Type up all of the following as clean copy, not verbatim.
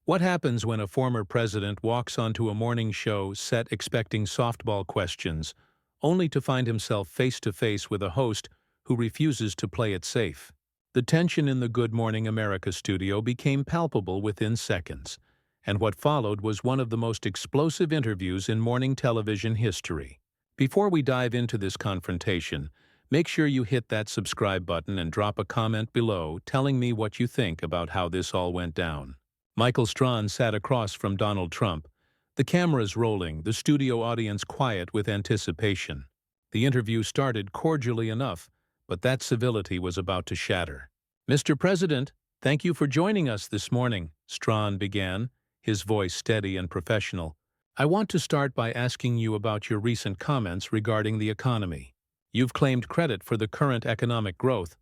What happens when a former president walks onto a morning show set expecting softball questions, only to find himself face-to-face with a host who refuses to play it safe? The tension in the Good Morning America studio became palpable within seconds, and what followed was one of the most explosive interviews in morning television history. Before we dive into this confrontation, make sure you hit that subscribe button and drop a comment below telling me what you think about how this all went down. Michael Strahan sat across from Donald Trump, the cameras rolling, the studio audience quiet with anticipation. The interview started cordially enough, but that civility was about to shatter. "Mr. President, thank you for joining us this morning," Strahan began, his voice steady and professional. "I want to start by asking you about your recent comments regarding the economy. You've claimed credit for the current economic growth,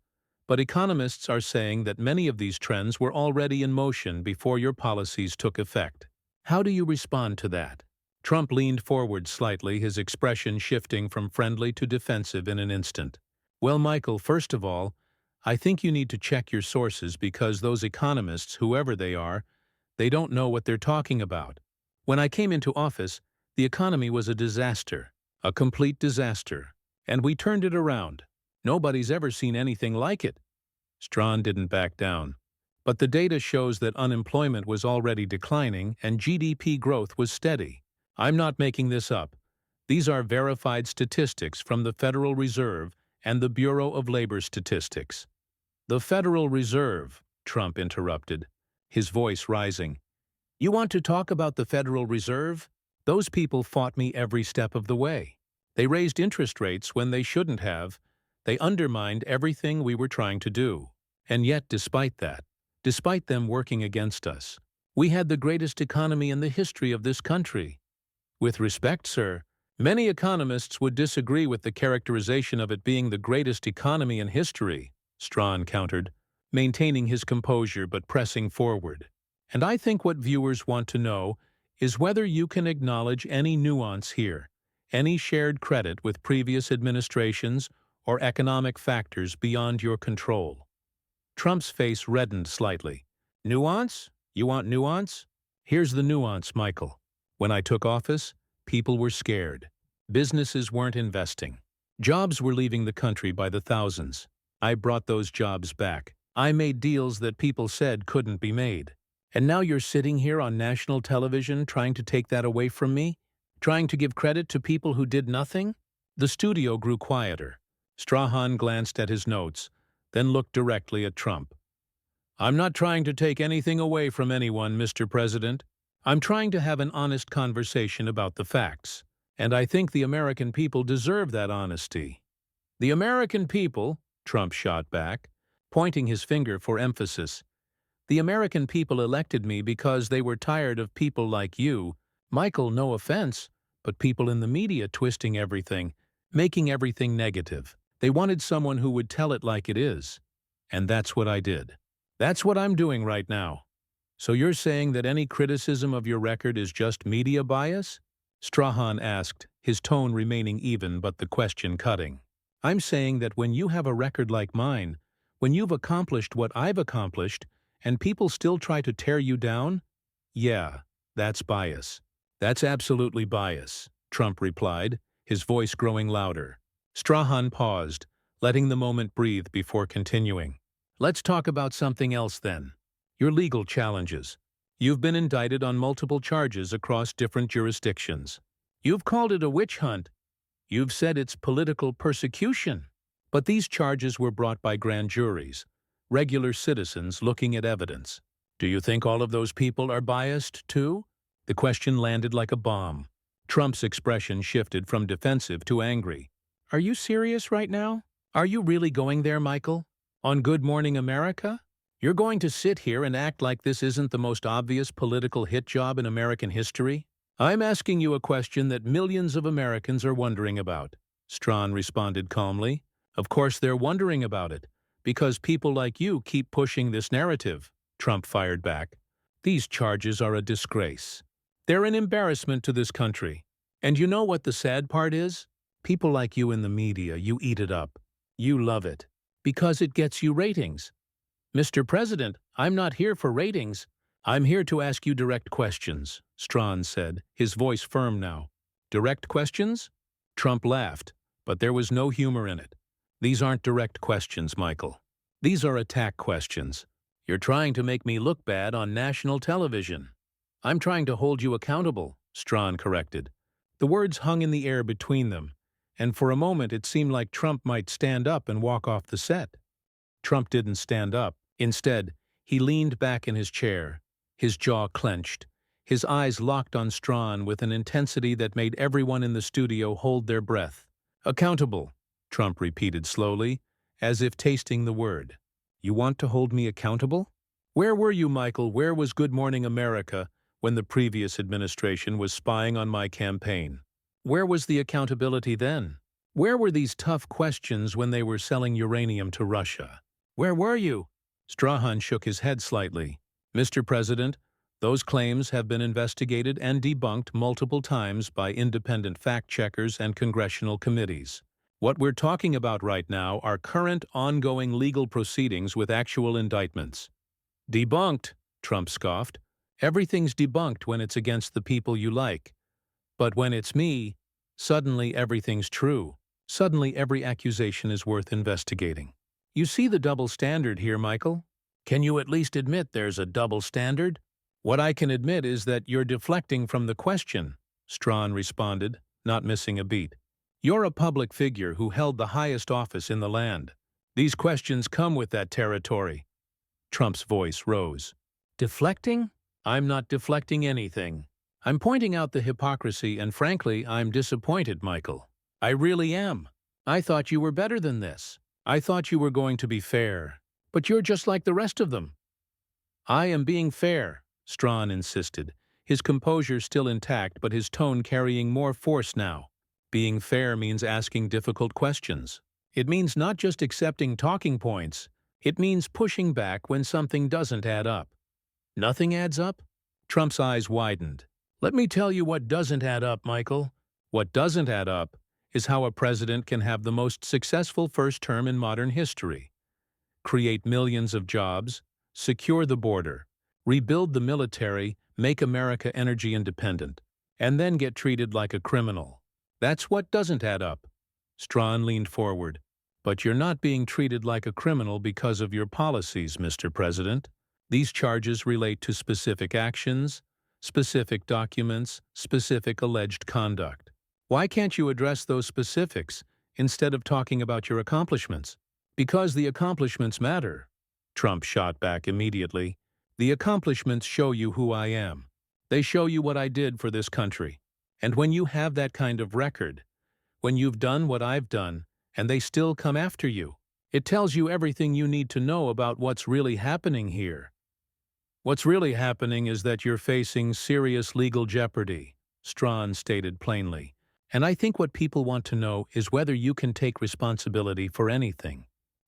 but economists are saying that many of these trends were already in motion before your policies took effect. How do you respond to that?" Trump leaned forward slightly, his expression shifting from friendly to defensive in an instant. "Well, Michael, first of all, I think you need to check your sources because those economists, whoever they don't know what they're talking about. When I came into office, the economy was a disaster, a complete disaster, and we turned it around. Nobody's ever seen anything like it." Strahan didn't back down. "But the data shows that unemployment was already declining and GDP growth was steady. I'm not making this up. These are verified statistics from the Federal Reserve and the Bureau of Labor Statistics." "The Federal Reserve," Trump interrupted, his voice rising. "You want to talk about the Federal Reserve? Those people fought me every step of the way. They raised interest rates when they shouldn't have. They undermined everything we were trying to do. And yet, despite that, despite them working against us, we had the greatest economy in the history of this country." "With respect, sir, many economists would disagree with the characterization of it being the greatest economy in history," Strahan countered, maintaining his composure but pressing forward. "And I think what viewers want to know is whether you can acknowledge any nuance here, any shared credit with previous administrations or economic factors beyond your control." Trump's face reddened slightly. "Nuance? You want nuance? Here's the nuance, Michael. When I took office, people were scared. Businesses weren't investing. Jobs were leaving the country by the thousands. I brought those jobs back. I made deals that people said couldn't be made. And now you're sitting here on national television trying to take that away from me? Trying to give credit to people who did nothing?" The studio grew quieter. Strahan glanced at his notes, then looked directly at Trump. "I'm not trying to take anything away from anyone, Mr. President. I'm trying to have an honest conversation about the facts, and I think the American people deserve that honesty." "The American people," Trump shot back, pointing his finger for emphasis. "The American people elected me because they were tired of people like you, Michael, no offense, but people in the media twisting everything, making everything negative. They wanted someone who would tell it like it is. And that's what I did. That's what I'm doing right now." "So you're saying that any criticism of your record is just media bias?" Strahan asked, his tone remaining even but the question cutting. "I'm saying that when you have a record like mine, when you've accomplished what I've accomplished, and people still try to tear you down, yeah, that's bias. That's absolutely bias," Trump replied, his voice growing louder. Strahan paused, letting the moment breathe before continuing. "Let's talk about something else then. Your legal challenges. You've been indicted on multiple charges across different jurisdictions. You've called it a witch hunt. You've said it's political persecution. But these charges were brought by grand juries, regular citizens looking at evidence. Do you think all of those people are biased too?" The question landed like a bomb. Trump's expression shifted from defensive to angry. "Are you serious right now? Are you really going there, Michael? On Good Morning America? You're going to sit here and act like this isn't the most obvious political hit job in American history?" "I'm asking you a question that millions of Americans are wondering about," Strahan responded calmly. "Of course they're wondering about it, because people like you keep pushing this narrative," Trump fired back. "These charges are a disgrace. They're an embarrassment to this country. And you know what the sad part is? People like you in the media, you eat it up. You love it. Because it gets you ratings. Mr. President, I'm not here for ratings. I'm here to ask you direct questions, Strahan said, his voice firm now. Direct questions? Trump laughed, but there was no humor in it. These aren't direct questions, Michael. These are attack questions. You're trying to make me look bad on national television. I'm trying to hold you accountable, Strahan corrected. The words hung in the air between them, and for a moment it seemed like Trump might stand up and walk off the set. Trump didn't stand up. Instead, he leaned back in his chair, his jaw clenched, his eyes locked on Strahan with an intensity that made everyone in the studio hold their breath. Accountable, Trump repeated slowly, as if tasting the word. You want to hold me accountable? Where were you, Michael? Where was Good Morning America when the previous administration was spying on my campaign? Where was the accountability then? Where were these tough questions when they were selling uranium to Russia? Where were you? Strahan shook his head slightly. Mr. President, those claims have been investigated and debunked multiple times by independent fact-checkers and congressional committees. What we're talking about right now are current, ongoing legal proceedings with actual indictments. Debunked, Trump scoffed. Everything's debunked when it's against the people you like. But when it's me, suddenly everything's true. Suddenly every accusation is worth investigating. You see the double standard here, Michael? Can you at least admit there's a double standard? What I can admit is that you're deflecting from the question, Strahan responded, not missing a beat. You're a public figure who held the highest office in the land. These questions come with that territory. Trump's voice rose. Deflecting? I'm not deflecting anything. I'm pointing out the hypocrisy, and frankly, I'm disappointed, Michael. I really am. I thought you were better than this. I thought you were going to be fair. But you're just like the rest of them. I am being fair, Strahan insisted, his composure still intact but his tone carrying more force now. Being fair means asking difficult questions. It means not just accepting talking points. It means pushing back when something doesn't add up. Nothing adds up? Trump's eyes widened. Let me tell you what doesn't add up, Michael. What doesn't add up is how a president can have the most successful first term in modern history. Create millions of jobs, secure the border, rebuild the military, make America energy independent, and then get treated like a criminal. That's what doesn't add up. Strahan leaned forward. But you're not being treated like a criminal because of your policies, Mr. President. These charges relate to specific actions, specific documents, specific alleged conduct. Why can't you address those specifics instead of talking about your accomplishments? Because the accomplishments matter. Trump shot back immediately. The accomplishments show you who I am. They show you what I did for this country. And when you have that kind of record, when you've done what I've done, and they still come after you, it tells you everything you need to know about what's really happening here. What's really happening is that you're facing serious legal jeopardy, Strahan stated plainly. And I think what people want to know is whether you can take responsibility for anything.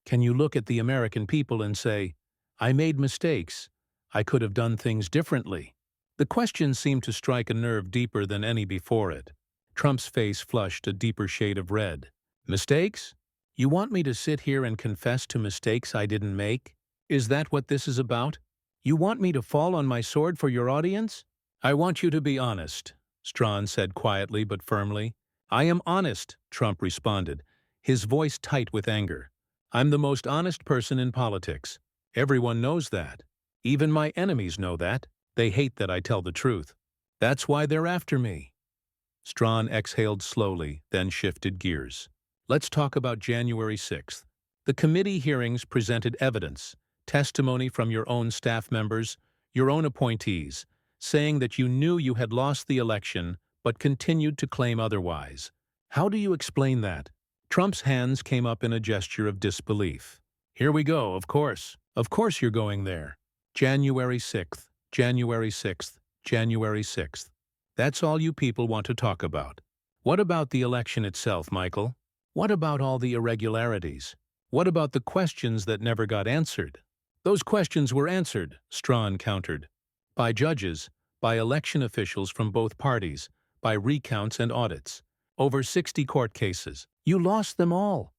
Can you look at the American people and say, I made mistakes. I could have done things differently? The question seemed to strike a nerve deeper than any before it. Trump's face flushed a deeper shade of red. Mistakes? You want me to sit here and confess to mistakes I didn't make? Is that what this is about? You want me to fall on my sword for your audience? I want you to be honest, Strahan said quietly but firmly. I am honest, Trump responded, his voice tight with anger. I'm the most honest person in politics. Everyone knows that. Even my enemies know that. They hate that I tell the truth. That's why they're after me. Strahan exhaled slowly, then shifted gears. Let's talk about January 6th. The committee hearings presented evidence, testimony from your own staff members, your own appointees, saying that you knew you had lost the election but continued to claim otherwise. How do you explain that? Trump's hands came up in a gesture of disbelief. Here we go, of course. Of course you're going there. January 6th, January 6th, January 6th. That's all you people want to talk about. What about the election itself, Michael? What about all the irregularities? What about the questions that never got answered? Those questions were answered, Strahan countered. By judges, by election officials from both parties, by recounts and audits. Over 60 court cases. You lost them all.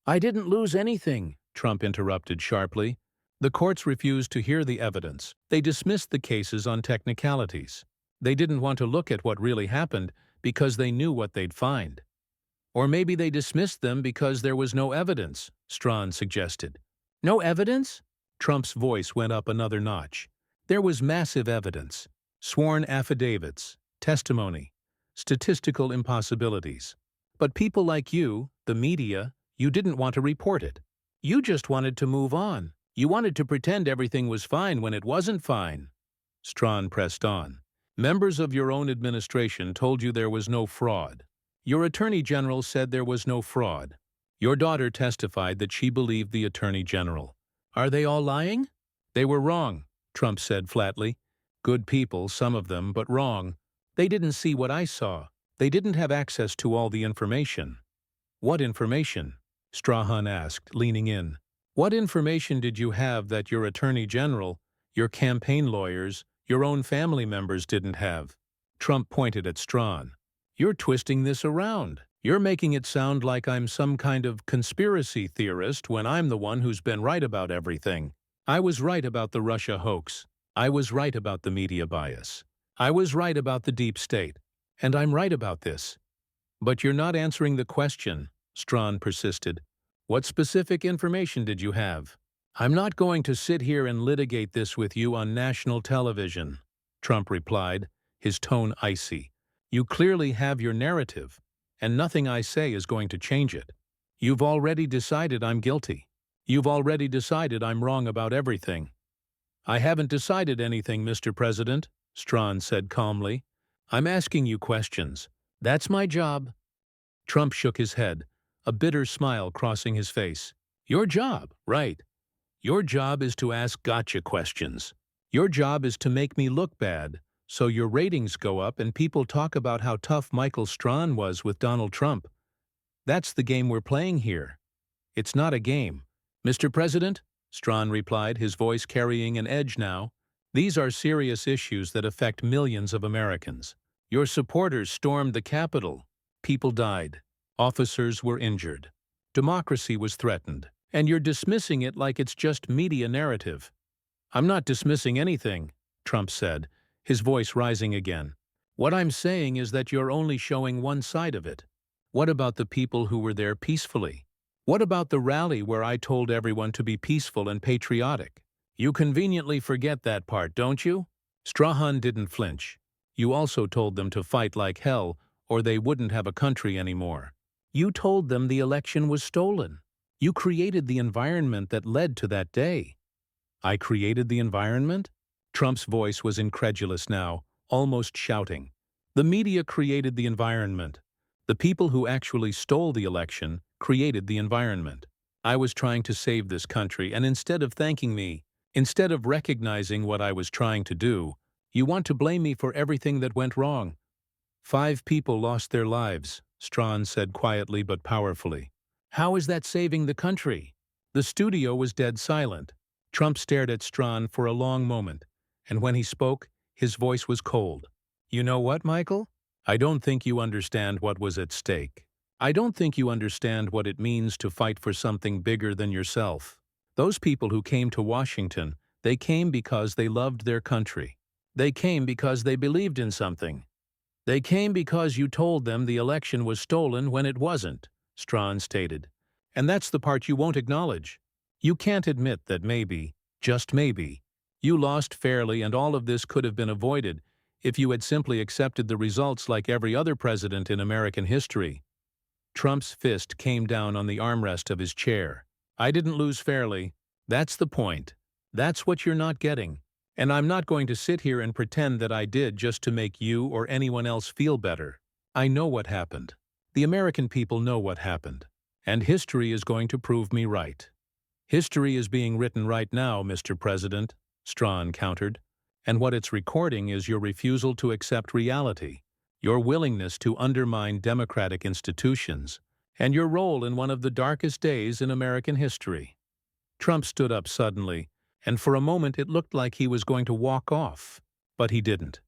I didn't lose anything, Trump interrupted sharply. The courts refused to hear the evidence. They dismissed the cases on technicalities. They didn't want to look at what really happened because they knew what they'd find. Or maybe they dismissed them because there was no evidence, Strahan suggested. No evidence? Trump's voice went up another notch. There was massive evidence. Sworn affidavits, testimony, statistical impossibilities. But people like you, the media, you didn't want to report it. You just wanted to move on. You wanted to pretend everything was fine when it wasn't fine. Strahan pressed on. Members of your own administration told you there was no fraud. Your attorney general said there was no fraud. Your daughter testified that she believed the attorney general. Are they all lying? They were wrong, Trump said flatly. Good people, some of them, but wrong. They didn't see what I saw. They didn't have access to all the information. What information? Strahan asked, leaning in. What information did you have that your attorney general, your campaign lawyers, your own family members didn't have? Trump pointed at Strahan. You're twisting this around. You're making it sound like I'm some kind of conspiracy theorist when I'm the one who's been right about everything. I was right about the Russia hoax. I was right about the media bias. I was right about the deep state. And I'm right about this. But you're not answering the question, Strahan persisted. What specific information did you have? I'm not going to sit here and litigate this with you on national television, Trump replied, his tone icy. You clearly have your narrative, and nothing I say is going to change it. You've already decided I'm guilty. You've already decided I'm wrong about everything. I haven't decided anything, Mr. President, Strahan said calmly. I'm asking you questions. That's my job. Trump shook his head, a bitter smile crossing his face. Your job, right. Your job is to ask gotcha questions. Your job is to make me look bad, so your ratings go up and people talk about how tough Michael Strahan was with Donald Trump. That's the game we're playing here. It's not a game. Mr. President, Strahan replied, his voice carrying an edge now, these are serious issues that affect millions of Americans. Your supporters stormed the Capitol. People died. Officers were injured. Democracy was threatened. And you're dismissing it like it's just media narrative. I'm not dismissing anything, Trump said, his voice rising again. What I'm saying is that you're only showing one side of it. What about the people who were there peacefully? What about the rally where I told everyone to be peaceful and patriotic? You conveniently forget that part, don't you? Strahan didn't flinch. You also told them to fight like hell, or they wouldn't have a country anymore. You told them the election was stolen. You created the environment that led to that day. I created the environment? Trump's voice was incredulous now, almost shouting. The media created the environment. The people who actually stole the election created the environment. I was trying to save this country, and instead of thanking me, instead of recognizing what I was trying to do, you want to blame me for everything that went wrong. 5 people lost their lives, Strahan said quietly but powerfully. How is that saving the country? The studio was dead silent. Trump stared at Strahan for a long moment, and when he spoke, his voice was cold. You know what, Michael? I don't think you understand what was at stake. I don't think you understand what it means to fight for something bigger than yourself. Those people who came to Washington, they came because they loved their country. They came because they believed in something. They came because you told them the election was stolen when it wasn't, Strahan stated. And that's the part you won't acknowledge. You can't admit that maybe, just maybe, you lost fairly and all of this could have been avoided if you had simply accepted the results like every other president in American history. Trump's fist came down on the armrest of his chair. I didn't lose fairly. That's the point. That's what you're not getting. And I'm not going to sit here and pretend that I did just to make you or anyone else feel better. I know what happened. The American people know what happened. And history is going to prove me right. History is being written right now, Mr. President, Strahan countered. And what it's recording is your refusal to accept reality, your willingness to undermine democratic institutions, and your role in one of the darkest days in American history. Trump stood up suddenly, and for a moment it looked like he was going to walk off, but he didn't.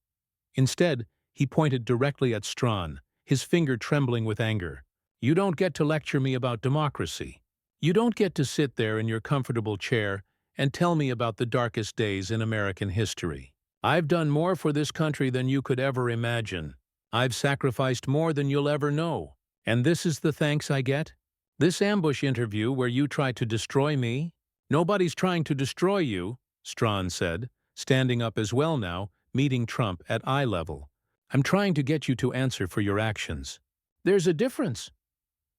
Instead, he pointed directly at Strahan, his finger trembling with anger. You don't get to lecture me about democracy. You don't get to sit there in your comfortable chair and tell me about the darkest days in American history. I've done more for this country than you could ever imagine. I've sacrificed more than you'll ever know. And this is the thanks I get? This ambush interview where you try to destroy me? Nobody's trying to destroy you, Strahan said, standing up as well now, meeting Trump at eye level. I'm trying to get you to answer for your actions. There's a difference.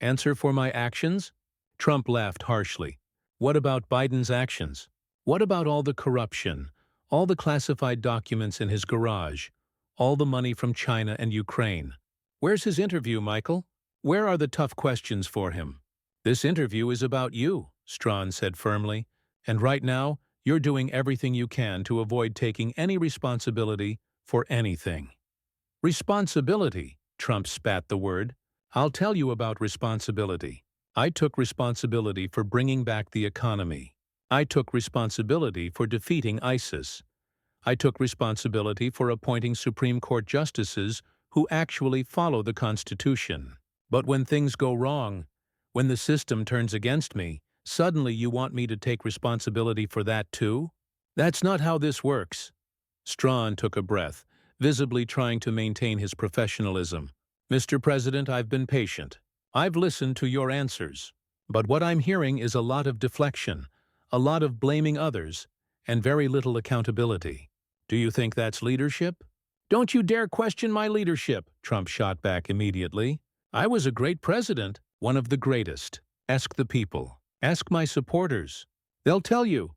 Answer for my actions? Trump laughed harshly. What about Biden's actions? What about all the corruption, all the classified documents in his garage, all the money from China and Ukraine? Where's his interview, Michael? Where are the tough questions for him? This interview is about you, Strahan said firmly, and right now, you're doing everything you can to avoid taking any responsibility for anything. Responsibility, Trump spat the word. I'll tell you about responsibility. I took responsibility for bringing back the economy. I took responsibility for defeating ISIS. I took responsibility for appointing Supreme Court justices who actually follow the Constitution. But when things go wrong, when the system turns against me, suddenly you want me to take responsibility for that too? That's not how this works. Strahan took a breath, visibly trying to maintain his professionalism. Mr. President, I've been patient. I've listened to your answers. But what I'm hearing is a lot of deflection, a lot of blaming others, and very little accountability. Do you think that's leadership? Don't you dare question my leadership, Trump shot back immediately. I was a great president, one of the greatest. Ask the people. Ask my supporters. They'll tell you.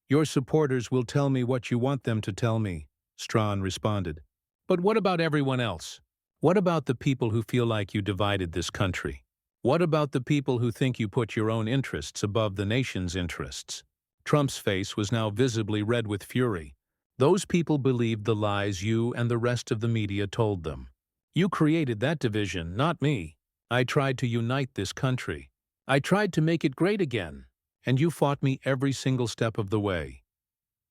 Your supporters will tell me what you want them to tell me, Strahan responded. But what about everyone else? What about the people who feel like you divided this country? What about the people who think you put your own interests above the nation's interests? Trump's face was now visibly red with fury. Those people believed the lies you and the rest of the media told them. You created that division, not me. I tried to unite this country. I tried to make it great again, and you fought me every single step of the way.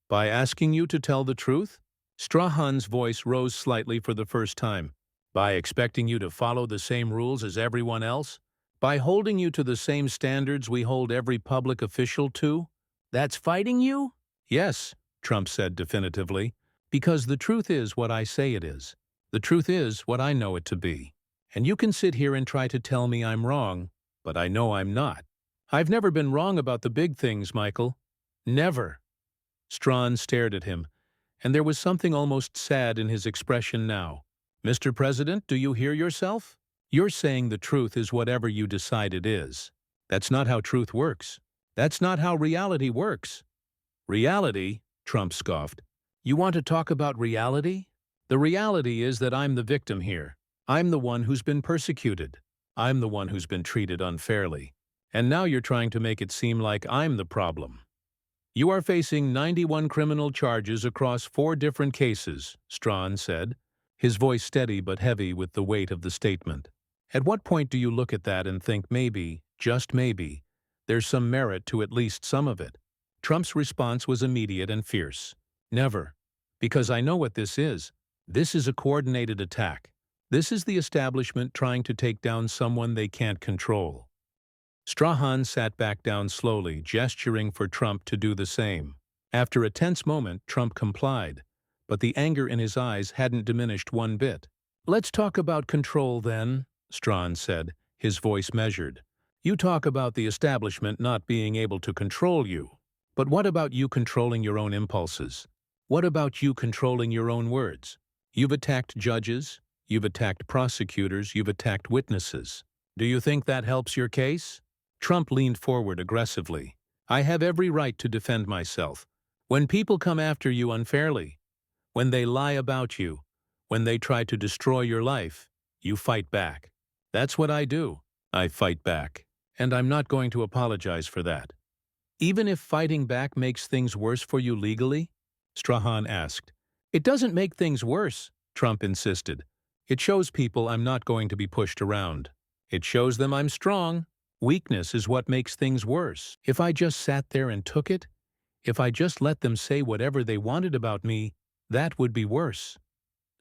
By asking you to tell the truth? Strahan's voice rose slightly for the first time. By expecting you to follow the same rules as everyone else? By holding you to the same standards we hold every public official to? That's fighting you? Yes, Trump said definitively, because the truth is what I say it is. The truth is what I know it to be. And you can sit here and try to tell me I'm wrong, but I know I'm not. I've never been wrong about the big things, Michael. Never. Strahan stared at him, and there was something almost sad in his expression now. Mr. President, do you hear yourself? You're saying the truth is whatever you decide it is. That's not how truth works. That's not how reality works. Reality? Trump scoffed. You want to talk about reality? The reality is that I'm the victim here. I'm the one who's been persecuted. I'm the one who's been treated unfairly. And now you're trying to make it seem like I'm the problem. You are facing 91 criminal charges across 4 different cases, Strahan said, his voice steady but heavy with the weight of the statement. At what point do you look at that and think maybe, just maybe, there's some merit to at least some of it? Trump's response was immediate and fierce. Never. Because I know what this is. This is a coordinated attack. This is the establishment trying to take down someone they can't control. Strahan sat back down slowly, gesturing for Trump to do the same. After a tense moment, Trump complied, but the anger in his eyes hadn't diminished one bit. Let's talk about control then, Strahan said, his voice measured. You talk about the establishment not being able to control you. But what about you controlling your own impulses? What about you controlling your own words? You've attacked judges, you've attacked prosecutors, you've attacked witnesses. Do you think that helps your case? Trump leaned forward aggressively. I have every right to defend myself. When people come after you unfairly, when they lie about you, when they try to destroy your life, you fight back. That's what I do. I fight back. And I'm not going to apologize for that. Even if fighting back makes things worse for you legally? Strahan asked. It doesn't make things worse, Trump insisted. It shows people I'm not going to be pushed around. It shows them I'm strong. Weakness is what makes things worse. If I just sat there and took it, if I just let them say whatever they wanted about me, that would be worse.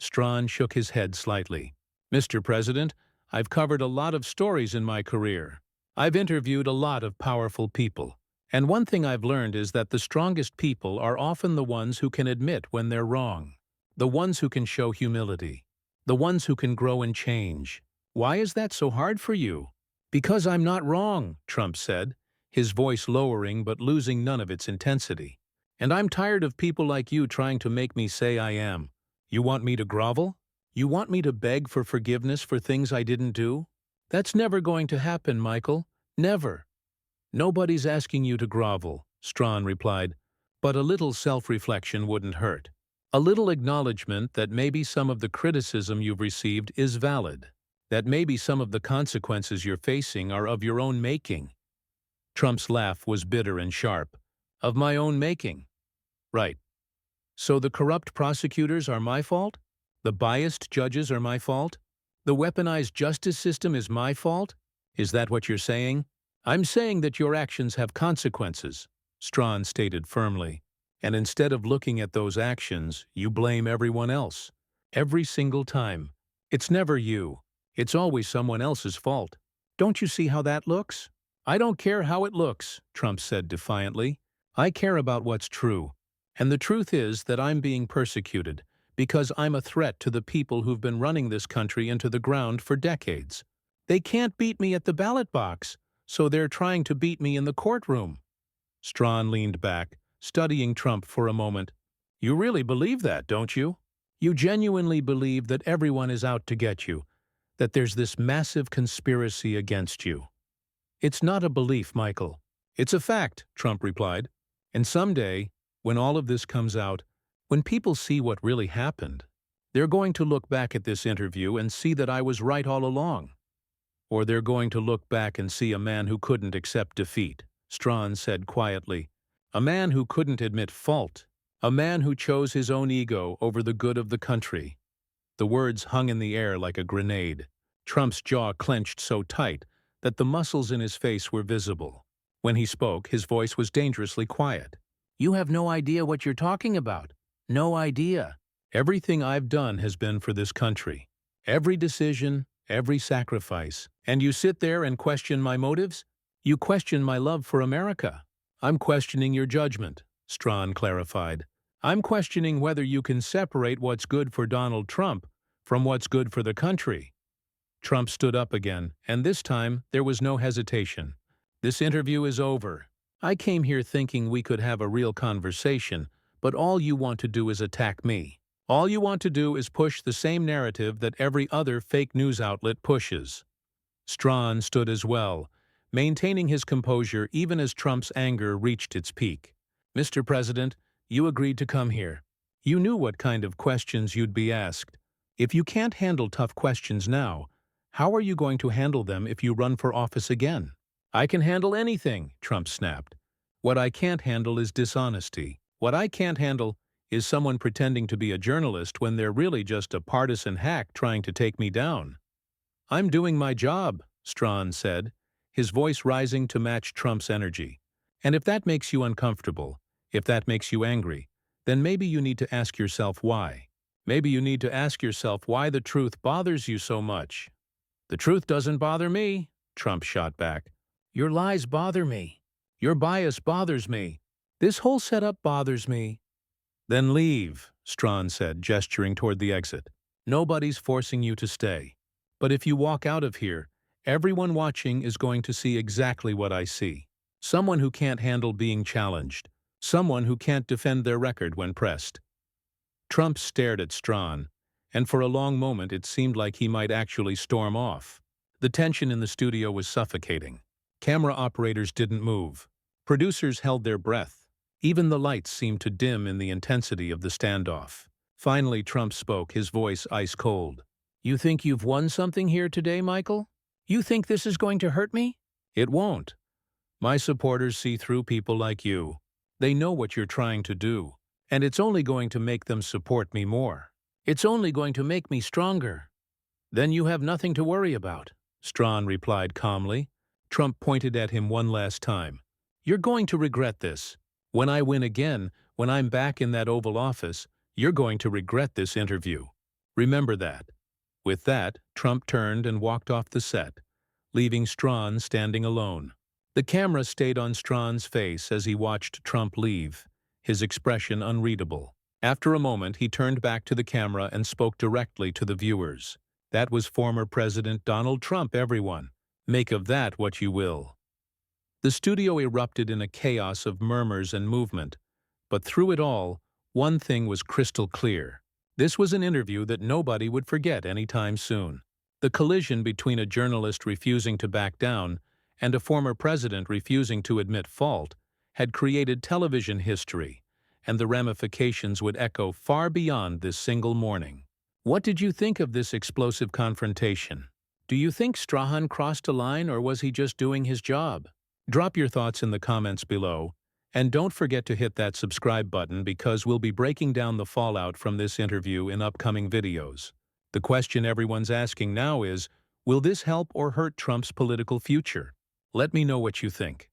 Strahan shook his head slightly. Mr. President, I've covered a lot of stories in my career. I've interviewed a lot of powerful people. And one thing I've learned is that the strongest people are often the ones who can admit when they're wrong, the ones who can show humility, the ones who can grow and change. Why is that so hard for you? Because I'm not wrong, Trump said, his voice lowering but losing none of its intensity. And I'm tired of people like you trying to make me say I am. You want me to grovel? You want me to beg for forgiveness for things I didn't do? That's never going to happen, Michael. Never. Nobody's asking you to grovel, Strahan replied, but a little self-reflection wouldn't hurt. A little acknowledgement that maybe some of the criticism you've received is valid, that maybe some of the consequences you're facing are of your own making. Trump's laugh was bitter and sharp. Of my own making. Right. So the corrupt prosecutors are my fault? The biased judges are my fault? The weaponized justice system is my fault? Is that what you're saying? I'm saying that your actions have consequences, Strahan stated firmly. And instead of looking at those actions, you blame everyone else. Every single time. It's never you. It's always someone else's fault. Don't you see how that looks? I don't care how it looks, Trump said defiantly. I care about what's true. And the truth is that I'm being persecuted because I'm a threat to the people who've been running this country into the ground for decades. They can't beat me at the ballot box, so they're trying to beat me in the courtroom. Strahan leaned back, studying Trump for a moment. You really believe that, don't you? You genuinely believe that everyone is out to get you, that there's this massive conspiracy against you. It's not a belief, Michael. It's a fact, Trump replied. And someday, when all of this comes out, when people see what really happened, they're going to look back at this interview and see that I was right all along. Or they're going to look back and see a man who couldn't accept defeat, Strahan said quietly. A man who couldn't admit fault. A man who chose his own ego over the good of the country. The words hung in the air like a grenade. Trump's jaw clenched so tight that the muscles in his face were visible. When he spoke, his voice was dangerously quiet. You have no idea what you're talking about. No idea. Everything I've done has been for this country. Every decision, every sacrifice. And you sit there and question my motives? You question my love for America. I'm questioning your judgment, Strahan clarified. I'm questioning whether you can separate what's good for Donald Trump from what's good for the country. Trump stood up again, and this time there was no hesitation. This interview is over. I came here thinking we could have a real conversation, but all you want to do is attack me. All you want to do is push the same narrative that every other fake news outlet pushes. Strahan stood as well, maintaining his composure even as Trump's anger reached its peak. Mr. President, you agreed to come here. You knew what kind of questions you'd be asked. If you can't handle tough questions now, how are you going to handle them if you run for office again? I can handle anything, Trump snapped. What I can't handle is dishonesty. What I can't handle is someone pretending to be a journalist when they're really just a partisan hack trying to take me down. I'm doing my job, Strahan said, his voice rising to match Trump's energy. And if that makes you uncomfortable, if that makes you angry, then maybe you need to ask yourself why. Maybe you need to ask yourself why the truth bothers you so much. The truth doesn't bother me, Trump shot back. Your lies bother me. Your bias bothers me. This whole setup bothers me. Then leave, Strahan said, gesturing toward the exit. Nobody's forcing you to stay. But if you walk out of here, everyone watching is going to see exactly what I see. Someone who can't handle being challenged. Someone who can't defend their record when pressed. Trump stared at Strahan, and for a long moment it seemed like he might actually storm off. The tension in the studio was suffocating. Camera operators didn't move. Producers held their breath. Even the lights seemed to dim in the intensity of the standoff. Finally, Trump spoke, his voice ice-cold. You think you've won something here today, Michael? You think this is going to hurt me? It won't. My supporters see through people like you. They know what you're trying to do, and it's only going to make them support me more. It's only going to make me stronger. Then you have nothing to worry about, Strahan replied calmly. Trump pointed at him one last time. You're going to regret this. When I win again, when I'm back in that Oval Office, you're going to regret this interview. Remember that. With that, Trump turned and walked off the set, leaving Strahan standing alone. The camera stayed on Strahan's face as he watched Trump leave, his expression unreadable. After a moment, he turned back to the camera and spoke directly to the viewers. "That was former President Donald Trump, everyone. Make of that what you will." The studio erupted in a chaos of murmurs and movement, but through it all, one thing was crystal clear. This was an interview that nobody would forget anytime soon. The collision between a journalist refusing to back down and a former president refusing to admit fault had created television history, and the ramifications would echo far beyond this single morning. What did you think of this explosive confrontation? Do you think Strahan crossed a line, or was he just doing his job? Drop your thoughts in the comments below, and don't forget to hit that subscribe button because we'll be breaking down the fallout from this interview in upcoming videos. The question everyone's asking now is, will this help or hurt Trump's political future? Let me know what you think.